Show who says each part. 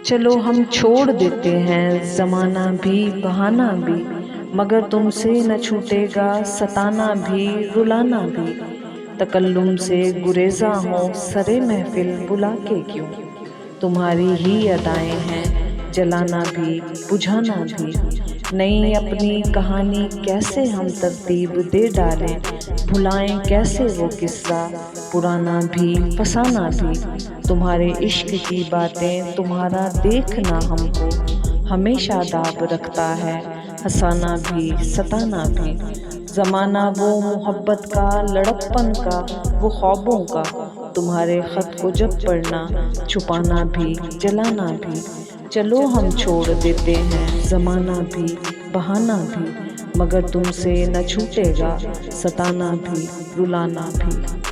Speaker 1: चलो हम छोड़ देते हैं ज़माना भी बहाना भी, मगर तुमसे न छूटेगा सताना भी रुलाना भी। तकल्लुम से गुरेज़ा हो सरे महफिल बुला के क्यों, तुम्हारी ही अदाएं हैं जलाना भी बुझाना भी। नई अपनी कहानी कैसे हम तरतीब दे डालें, भुलाएं कैसे वो किस्सा पुराना भी फसाना भी। तुम्हारे इश्क की बातें तुम्हारा देखना हमको हमेशा दाब रखता है, हंसाना भी सताना भी। ज़माना वो मोहब्बत का लड़कपन का वो ख्वाबों का, तुम्हारे ख़त को जब पढ़ना छुपाना भी जलाना भी। चलो हम छोड़ देते हैं ज़माना भी बहाना भी, मगर तुमसे न छूटेगा सताना भी रुलाना भी।